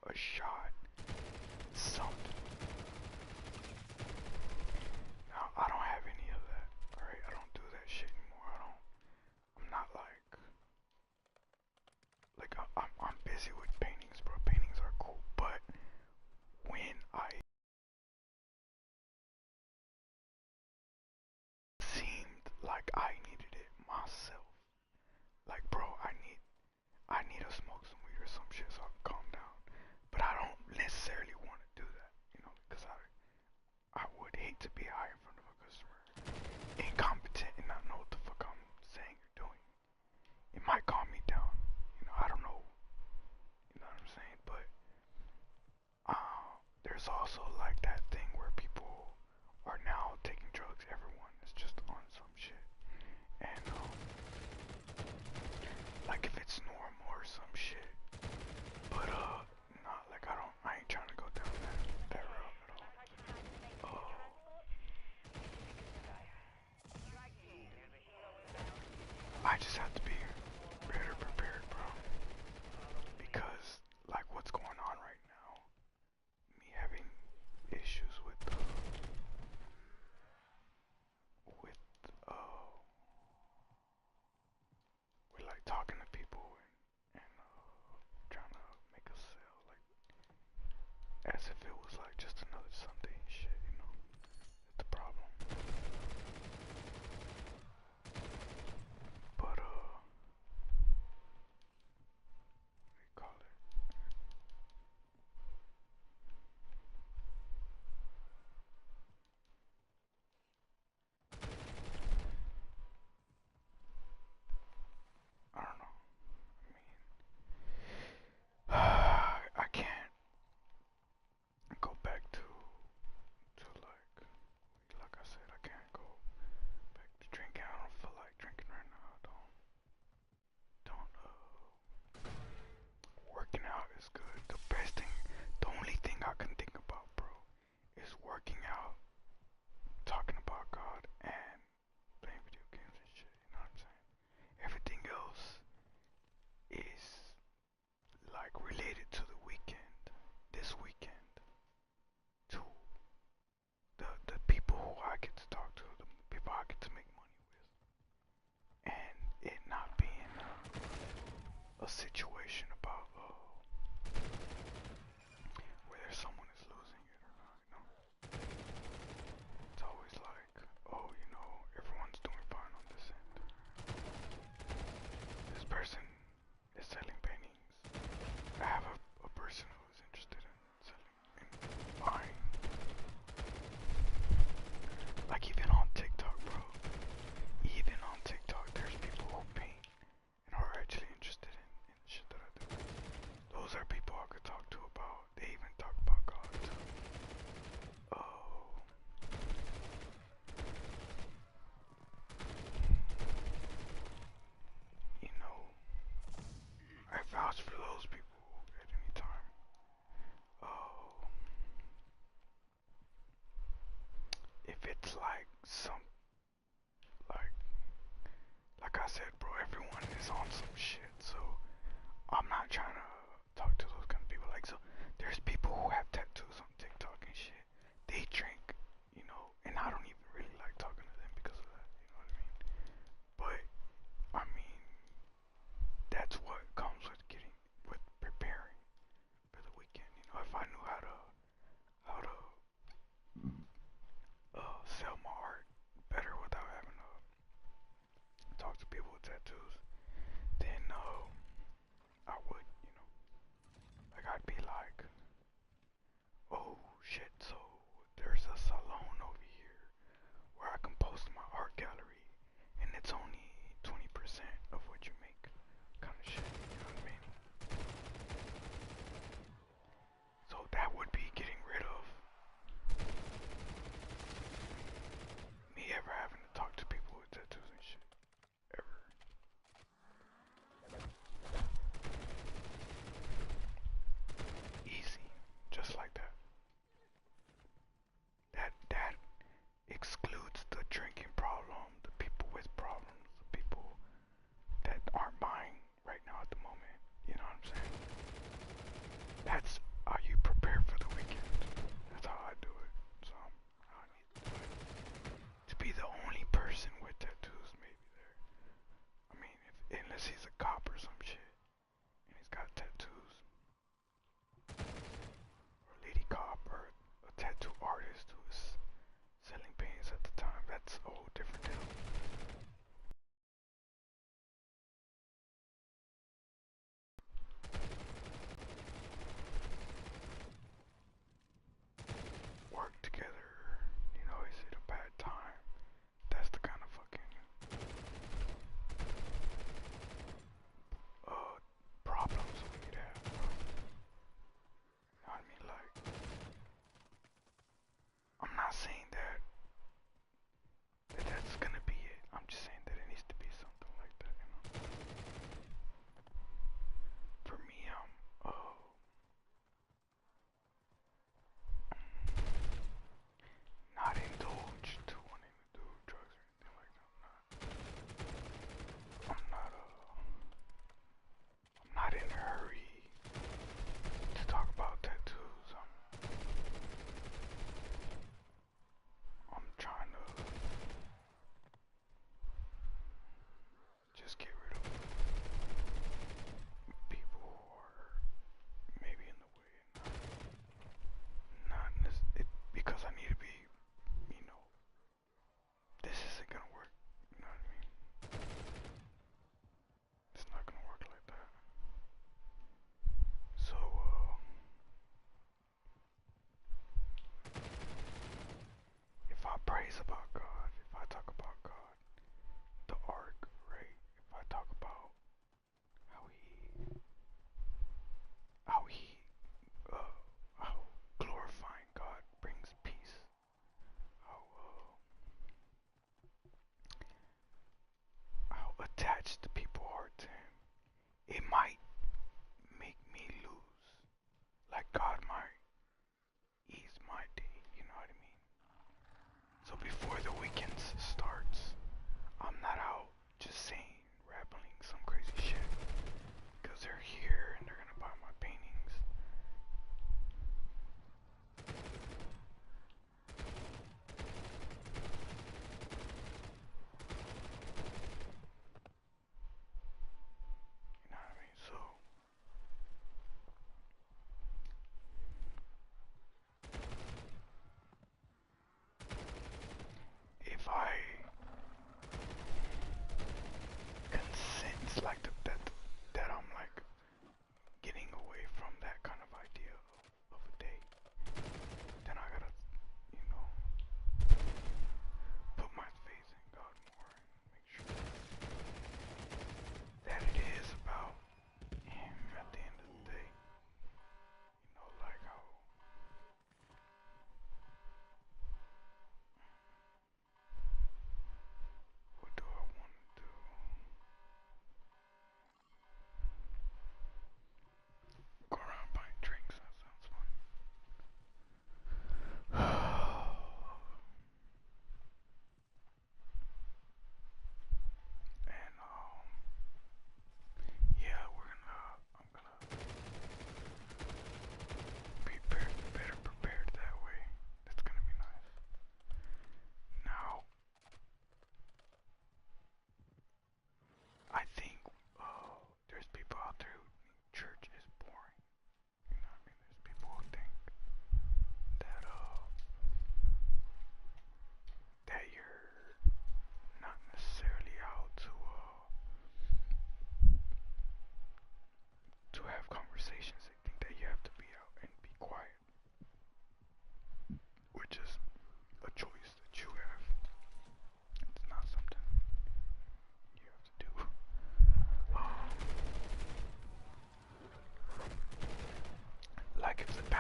a shot, something. Now, I don't have any of that, alright? I don't do that shit anymore. I'm not I'm busy with paintings, bro. Paintings are cool, but when I seemed like I needed it myself, like, bro, I need to smoke some weed or some shit so I can calm down. But I don't necessarily want to do that, because I would hate to be high in front of a customer, incompetent and not know what the fuck I'm saying or doing. It might calm me down, I don't know, you know what I'm saying? But there's also like that thing where people are now taking drugs. Everyone is just on some shit, and like if it's normal or some shit. But not like I ain't trying to go down that route at all. I just have to be better prepared, bro. Because like what's going on right now, me having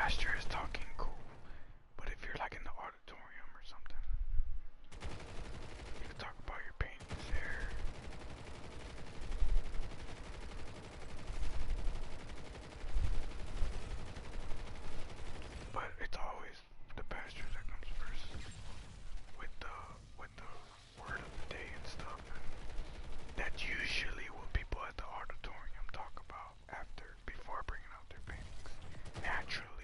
pastor is talking, cool. But if you're like in the auditorium or something, you can talk about your paintings there. But it's always the pastor that comes first with the word of the day and stuff. And that's usually what people at the auditorium talk about after, before bringing out their paintings. Naturally.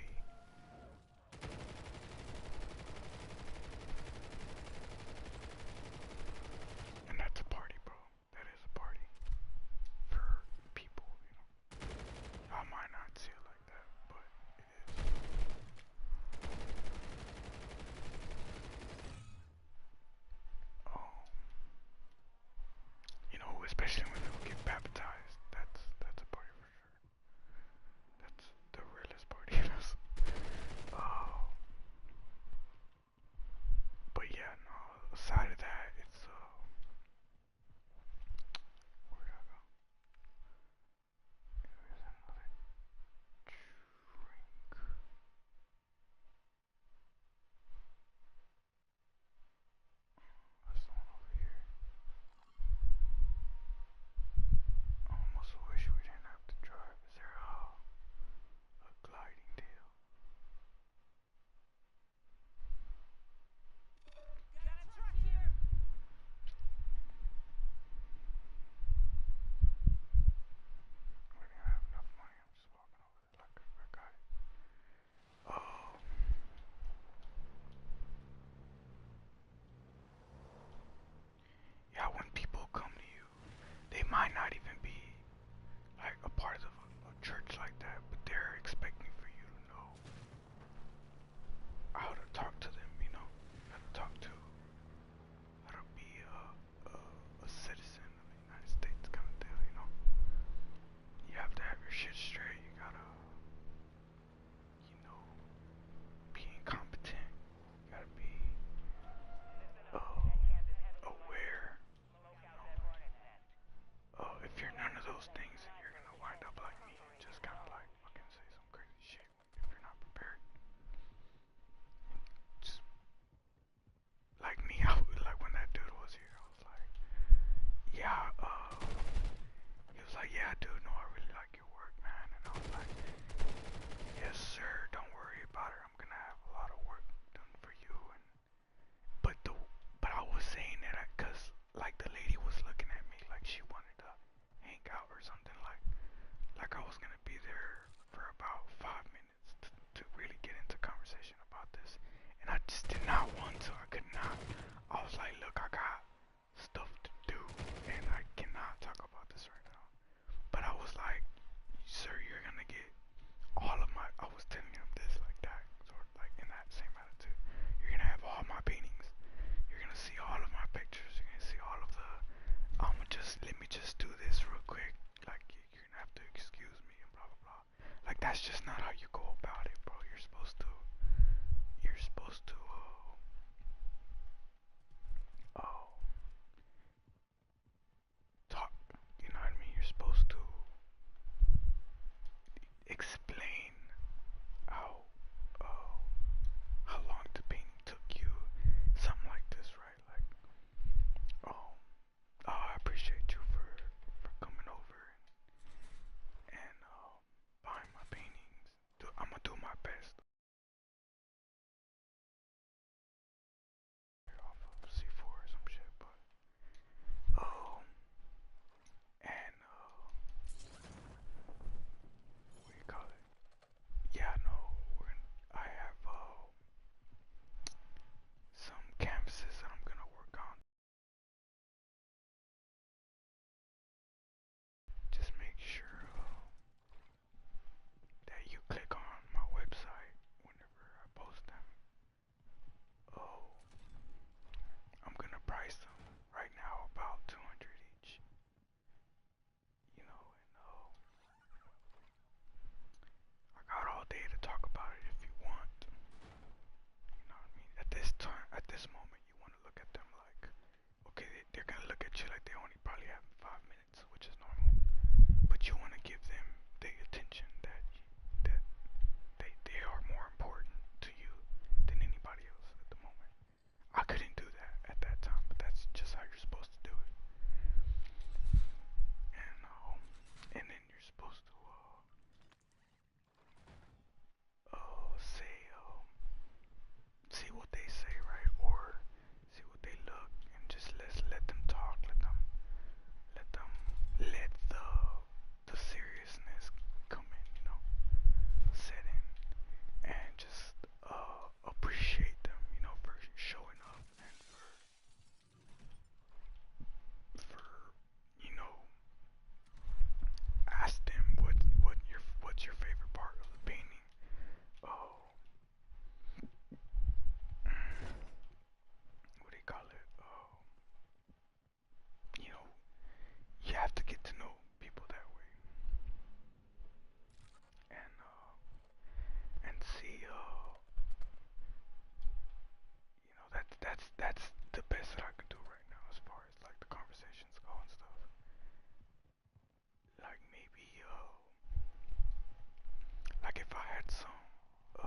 had some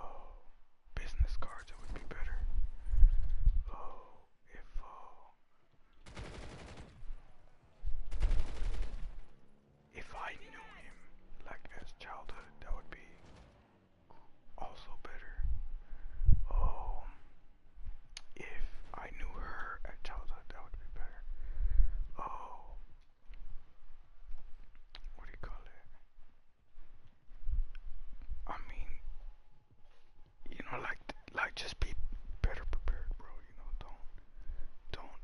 business cards, it would be better. If I knew him like as childhood, that would be also better. Um, if I knew her at childhood, that would be better. Oh, what do you call it? I mean, like just be better prepared, bro. Don't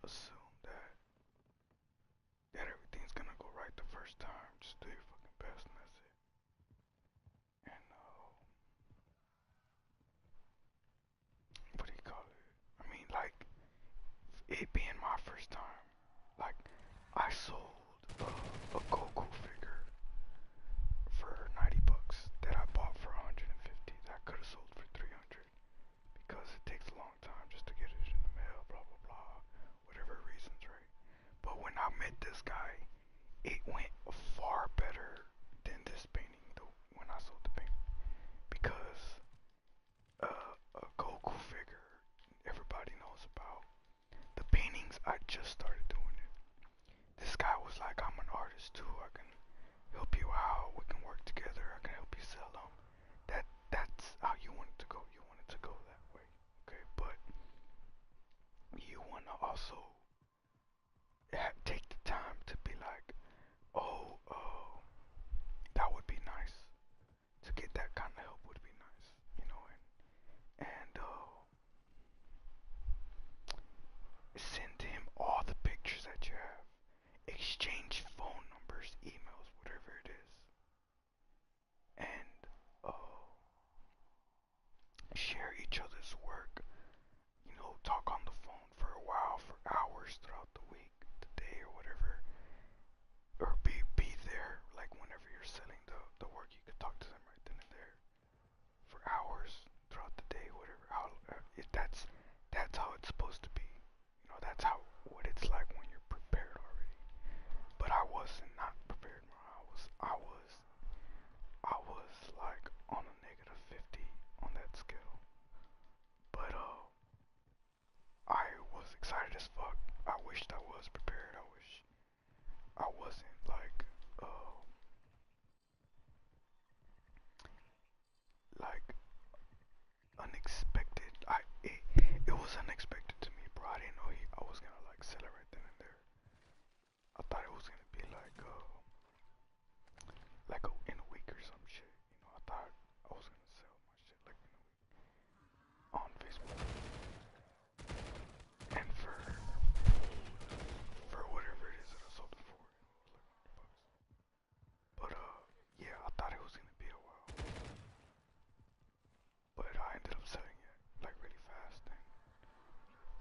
assume that everything's gonna go right the first time. Just do your fucking best, and that's it. And what do you call it? I mean, like it being my first time, like I sold a Goku figure for 90 bucks that I bought for 150 that I could have sold for 300 because it takes a long time just to get it in the mail, blah blah blah, whatever reasons, right? But when I met this guy, it went far better than this painting though when I sold the painting because a Goku figure everybody knows about. The paintings I just started doing it. This guy was like, I'm an artist too. I can help you out. We can work together. I can help you sell them. That's how you want it to go. You want it to go that way, okay? But you want to also take the time to be like, oh, that would be nice. To get that kind of help would be nice, you know, and send him all the pictures that you have. Exchange phone numbers, emails, whatever it is, and share each other's work. You know, talk on the phone for a while, for hours throughout the week, the day, or whatever, or be there. Like whenever you're selling the work, you could talk to them right then and there for hours throughout the day, whatever. How that's how it's supposed to be. You know, that's how what it's like when you're prepared already. But I wasn't not prepared, bro. I was like on a negative 50 on that scale. But I was excited as fuck. I wished I was prepared. I wish I wasn't like unexpected. It was unexpected to me, bro. I didn't know I was gonna like sell it right then and there. I thought it was gonna be in a week or some shit. You know, I thought I was gonna sell my shit like in a week on Facebook. And for whatever it is that I sold it for, it was like 100 bucks. But yeah, I thought it was gonna be a while, but I ended up selling it like really fast, and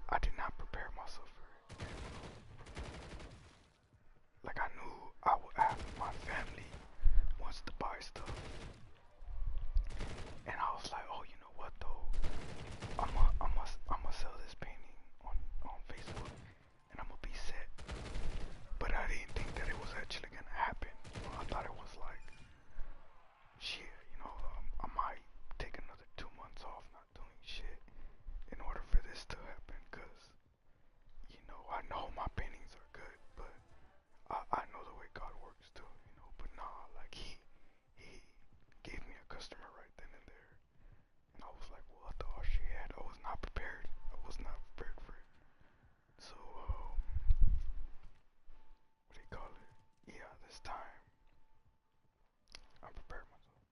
I did not prepare myself for it. Like I knew I would have my family wants to buy stuff, and I was like, oh, you know what though? I'ma sell this painting on Facebook, and I'ma be set. But I didn't think that it was actually gonna happen. You know, I thought it was like, shit. You know, I might take another 2 months off not doing shit in order for this to happen, cause you know I know my paintings are good, but I know the way God works too. You know, but nah, like he gave me a customer right then and there. And I was like, what the shit? I was not prepared. I was not prepared for it. So, what do you call it? Yeah, this time I prepared myself.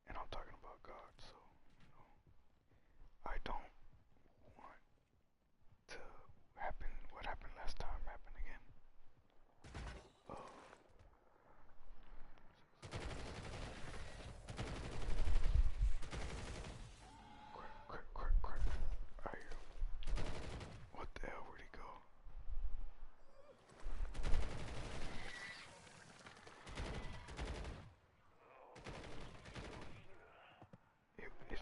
And I'm talking about God, so, you know, I don't want to happen, what happened last time happen again. Uh, crap. What the hell, where'd he go? It, it,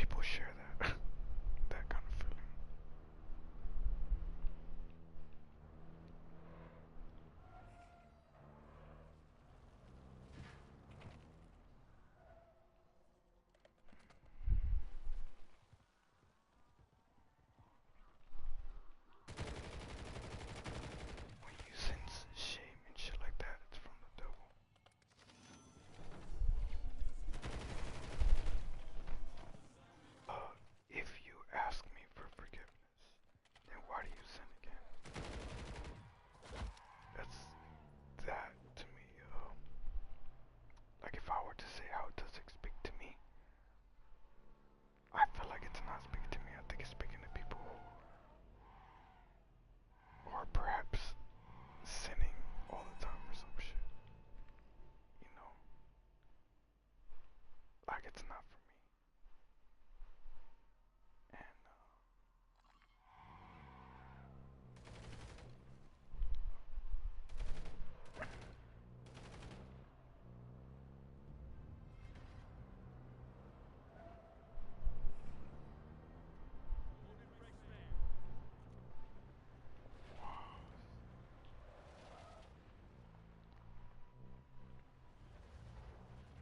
people share that that kind of feeling. When you sense shame and shit like that, it's from the devil. If you ask me for forgiveness, then why do you sin again? That's that to me. Like if I were to say how does it speak to me, I feel like it's not speaking to me. I think it's speaking to people who are perhaps sinning all the time or some shit. You know, like it's not for me. And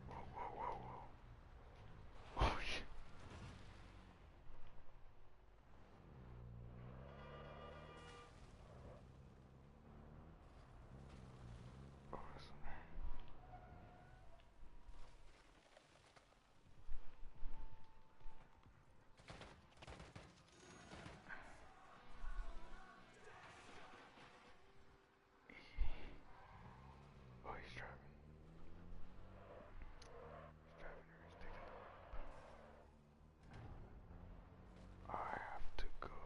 whoa, whoa, whoa, whoa. Oh shit. Oh, that's oh, he's driving. He's driving or he's taking the whip. I have to go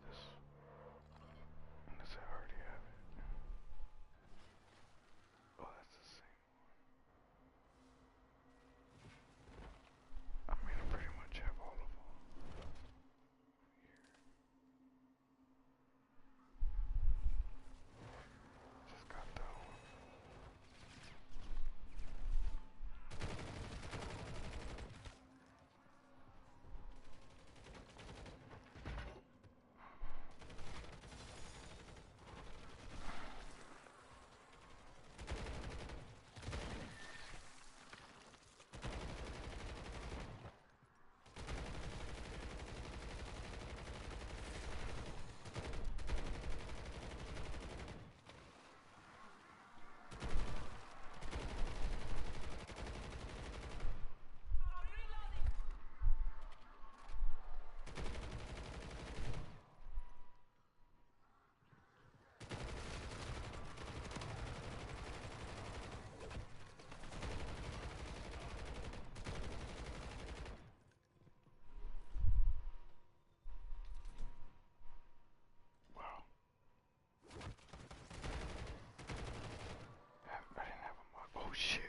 this unless I already have it. Oh, that's the same. I mean, I pretty much have all of them here. Just got that one. Wow. I didn't have a mod. Oh shit.